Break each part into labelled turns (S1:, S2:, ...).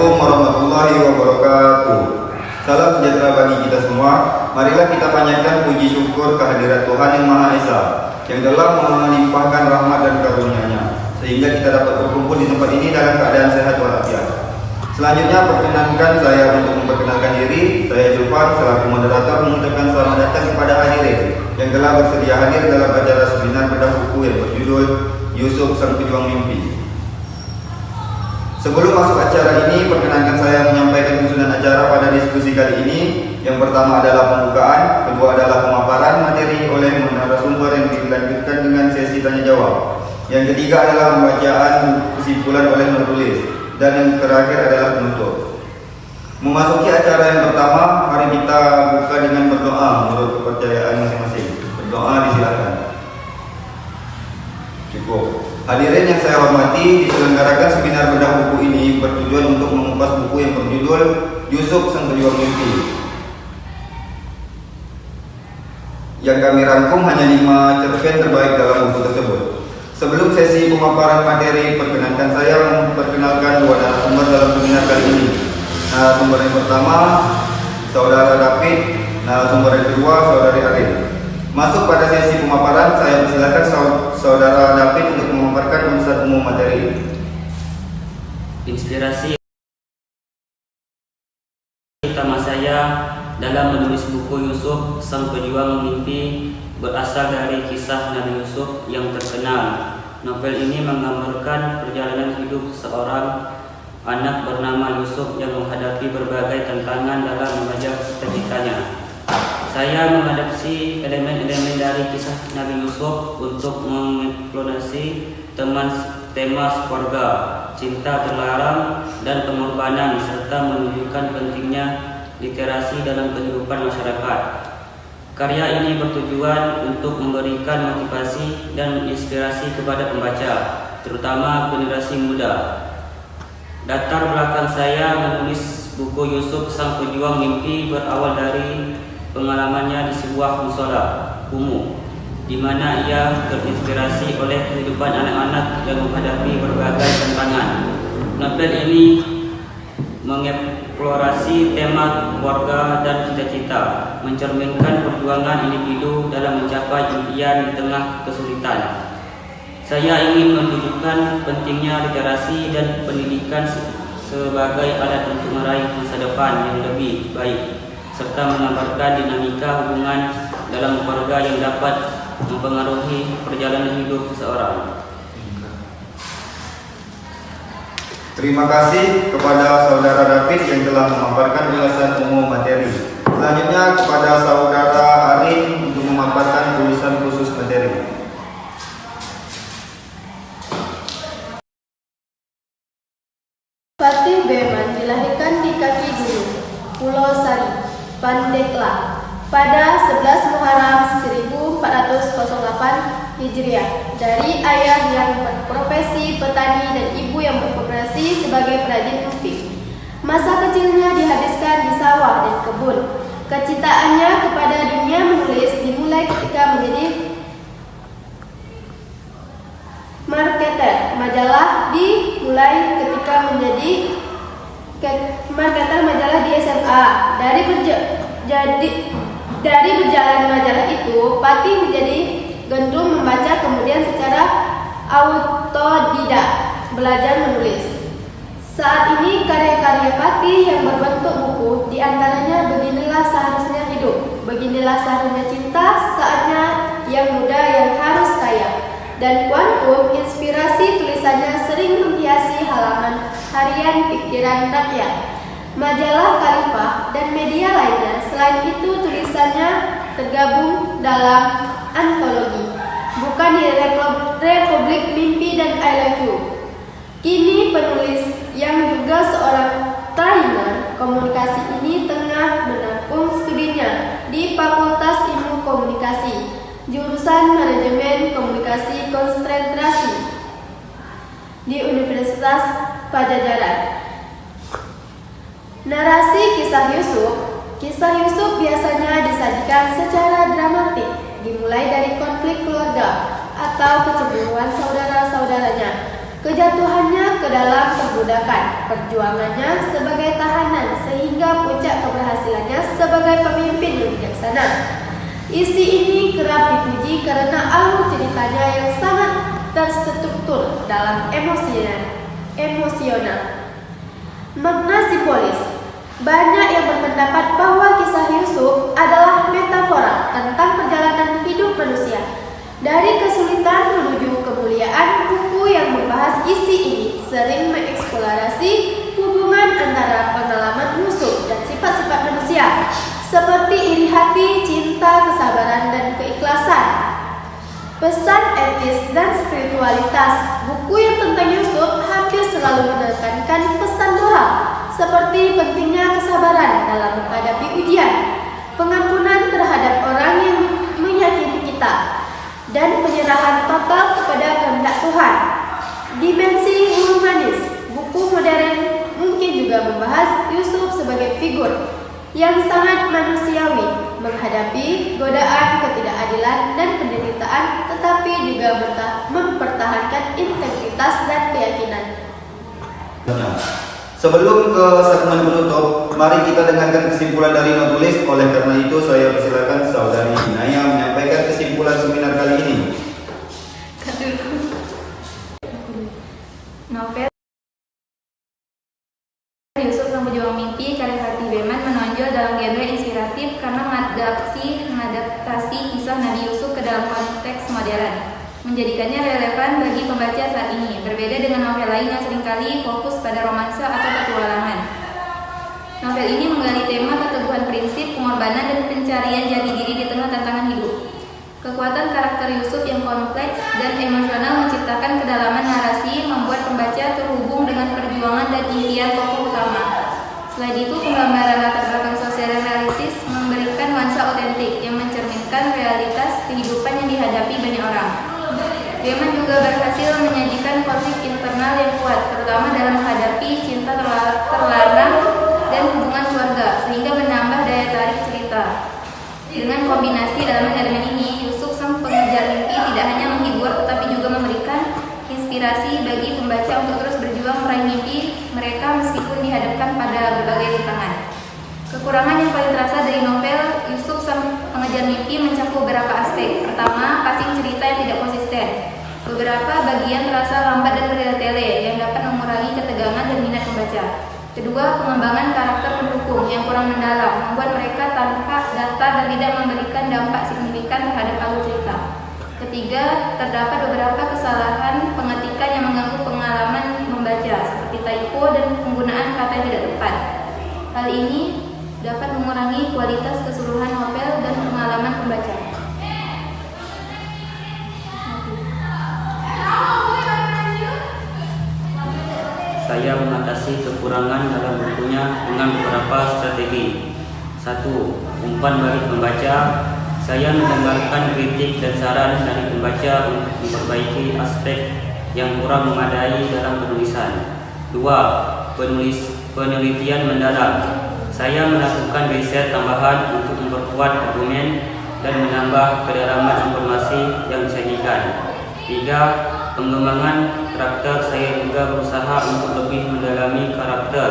S1: Assalamualaikum warahmatullahi wabarakatuh. Salam sejahtera bagi kita semua. Marilah kita panjatkan puji syukur kehadirat Tuhan Yang Maha Esa yang telah melimpahkan rahmat dan karunia-Nya sehingga kita dapat berkumpul di tempat ini dalam keadaan sehat walafiat. Selanjutnya perkenankan saya untuk memperkenalkan diri. Saya Julfan selaku moderator mengucapkan selamat datang kepada hadirin yang telah bersedia hadir dalam acara seminar bedah buku yang berjudul Yusuf Sang Pejuang Mimpi. Sebelum masuk acara ini, perkenankan saya menyampaikan susunan acara pada diskusi kali ini. Yang pertama adalah pembukaan, kedua adalah pemaparan materi oleh narasumber yang dilanjutkan dengan sesi tanya jawab. Yang ketiga adalah pembacaan kesimpulan oleh penulis, dan yang terakhir adalah penutup. Memasuki acara yang pertama, mari kita buka dengan berdoa menurut kepercayaan masing-masing. Berdoa disilakan. Cukup. Hadirin yang saya hormati, diselenggarakan seminar bedah buku ini bertujuan untuk mengupas buku yang berjudul Yusuf Sang Pejuang Mimpi. Yang kami rangkum hanya 5 cerpen terbaik dalam buku tersebut. Sebelum sesi pemaparan materi, perkenankan saya memperkenalkan 2 narasumber dalam seminar kali ini. Narasumber yang pertama, Saudara David. Narasumber yang kedua, Saudari Arin. Masuk pada sesi pemaparan, saya persilakan Saudara David untuk memaparkan urusan umum materi.
S2: Inspirasi utama saya dalam menulis buku Yusuf Sang Pejuang Mimpi berasal dari kisah Nabi Yusuf yang terkenal. Novel ini menggambarkan perjalanan hidup seorang anak bernama Yusuf yang menghadapi berbagai tantangan dalam mengejar cita-citanya. Saya mengadopsi elemen-elemen dari kisah Nabi Yusuf untuk mengeksplorasi tema keluarga, cinta terlarang, dan pengorbanan, serta menunjukkan pentingnya literasi dalam kehidupan masyarakat. Karya ini bertujuan untuk memberikan motivasi dan inspirasi kepada pembaca, terutama generasi muda. Latar belakang saya menulis buku Yusuf Sang Pejuang Mimpi berawal dari pengalamannya di sebuah musola kumuh, di mana ia terinspirasi oleh kehidupan anak-anak yang menghadapi berbagai tantangan. Novel ini mengeksplorasi tema keluarga dan cita-cita, mencerminkan perjuangan individu dalam mencapai impian di tengah kesulitan. Saya ingin menunjukkan pentingnya literasi dan pendidikan sebagai alat untuk meraih masa depan yang lebih baik, serta menggambarkan dinamika hubungan dalam keluarga yang dapat mempengaruhi perjalanan hidup seseorang.
S1: Terima kasih kepada Saudara David yang telah memaparkan ulasan umum materi. Selanjutnya kepada Saudara Arin untuk memaparkan tulisan khusus materi.
S3: Fatih Beman dilahirkan di kaki gunung Pulau Sari, Pandeglang, pada 11 Muharram 1408 Hijriah, dari ayah yang berprofesi petani dan ibu yang berprofesi sebagai perajin emping. Masa kecilnya dihabiskan di sawah dan kebun. Kecintaannya kepada dunia menulis dimulai ketika menjadi marketer majalah di SMA. Dari berjalan majalah itu, Fatih menjadi gandrung membaca, kemudian secara autodidak belajar menulis. Saat ini karya-karya Fatih yang berbentuk buku, diantaranya Beginilah Seharusnya Hidup, Beginilah Seharusnya Cinta, Saatnya Yang Muda Yang Harus Kaya, dan Kuantum. Inspirasi tulisannya sering menghiasi halaman harian Pikiran Rakyat, majalah Khalifah, dan media lainnya. Selain itu, tulisannya tergabung dalam antologi Bukan di Republik Mimpi dan I Love You. Kini penulis yang juga seorang trainer komunikasi ini tengah menampung studinya di Fakultas Ilmu Komunikasi, jurusan Manajemen Komunikasi Konsentrasi di Universitas Pajajaran. Narasi kisah Yusuf. Kisah Yusuf biasanya disajikan secara dramatik, dimulai dari konflik keluarga atau kecemburuan saudara-saudaranya, kejatuhannya ke dalam perbudakan, perjuangannya sebagai tahanan sehingga puncak keberhasilannya sebagai pemimpin yang bijaksana. Isi ini kerap dipuji karena alur ceritanya yang sangat terstruktur dalam emosional. Makna simbolis. Banyak yang berpendapat bahwa kisah Yusuf adalah metafora tentang perjalanan hidup manusia. Dari kesulitan menuju kemuliaan, buku yang membahas isi ini sering mengeksplorasi hubungan antara pengalaman Yusuf dan sifat-sifat manusia, seperti iri hati, cinta, kesabaran, dan keikhlasan. Pesan etis dan spiritualitas. Buku yang tentang Yusuf hampir selalu menekankan pesan moral, seperti pentingnya kesabaran dalam menghadapi ujian, pengampunan terhadap orang yang menyakiti kita, dan penyerahan total kepada kehendak Tuhan. Dimensi humanis. Buku modern mungkin juga membahas Yusuf sebagai figur yang sangat manusiawi, menghadapi godaan ketidakadilan dan penderitaan, tetapi juga mempertahankan integritas dan keyakinan.
S1: Sebelum ke segmen penutup, mari kita dengarkan kesimpulan dari notulis. Oleh karena itu, saya persilakan Saudari Naya menyampaikan kesimpulan seminar kali ini.
S4: Novel Yusuf Sang Pejuang Mimpi karya Fatih Beman menonjol dalam genre inspiratif karena mengadaptasi kisah Nabi Yusuf ke dalam konteks modern, menjadikannya relevan bagi pembaca saat ini, berbeda dengan novel lain yang seringkali fokus pada romansa atau petualangan. Novel ini menggali tema keteguhan prinsip, pengorbanan, dan pencarian jati diri di tengah tantangan hidup. Kekuatan karakter Yusuf yang kompleks dan emosional menciptakan kedalaman narasi, membuat pembaca terhubung dengan perjuangan dan impian tokoh utama. Selain itu, penggambaran latar belakang sosial dan realistis memberikan nuansa otentik yang mencerminkan realitas kehidupan yang dihadapi banyak orang. Beman juga berhasil menyajikan konflik internal yang kuat, terutama dalam menghadapi cinta terlarang dan hubungan keluarga, sehingga menambah daya tarik cerita. Dengan kombinasi dalam elemen ini, Yusuf Sang Pengejar Mimpi tidak hanya menghibur, tetapi juga memberikan inspirasi bagi pembaca untuk terus berjuang meraih mimpi mereka meskipun dihadapkan pada berbagai rintangan. Kekurangan yang paling terasa dari novel Yusuf Sang Pengejar Mimpi mencakup beberapa aspek. Pertama, pacing cerita yang tidak konsisten. Beberapa bagian terasa lambat dan bertele-tele yang dapat mengurangi ketegangan dan minat pembaca. Kedua, pengembangan karakter pendukung yang kurang mendalam membuat mereka tanpa data dan tidak memberikan dampak signifikan terhadap alur cerita. Ketiga, terdapat beberapa kesalahan pengetikan yang mengganggu pengalaman membaca, seperti typo dan penggunaan kata yang tidak tepat. Hal ini dapat mengurangi kualitas keseluruhan novel dan pengalaman pembaca.
S2: Saya mengatasi kekurangan dalam bukunya dengan beberapa strategi. 1. Umpan balik pembaca. Saya mendengarkan kritik dan saran dari pembaca untuk memperbaiki aspek yang kurang memadai dalam penulisan. 2. Penelitian mendalam. Saya melakukan riset tambahan untuk memperkuat argumen dan menambah kedalaman informasi yang disajikan. 3. Pengembangan karakter. Saya juga berusaha untuk lebih mendalami karakter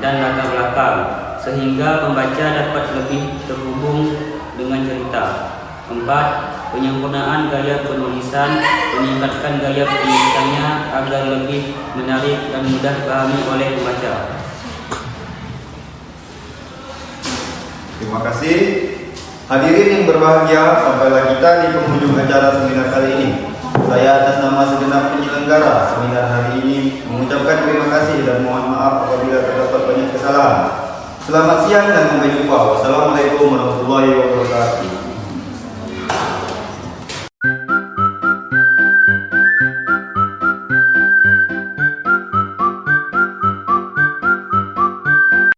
S2: dan latar belakang sehingga pembaca dapat lebih terhubung dengan cerita. 4. Penyempurnaan gaya penulisan, meningkatkan gaya penulisannya agar lebih menarik dan mudah dipahami oleh pembaca.
S1: Terima kasih. Hadirin yang berbahagia, sampailah kita di penghujung acara seminar kali ini. Saya atas nama segenap penyelenggara seminar hari ini mengucapkan terima kasih dan mohon maaf apabila terdapat banyak kesalahan. Selamat siang dan sampai jumpa. Wassalamualaikum warahmatullahi wabarakatuh.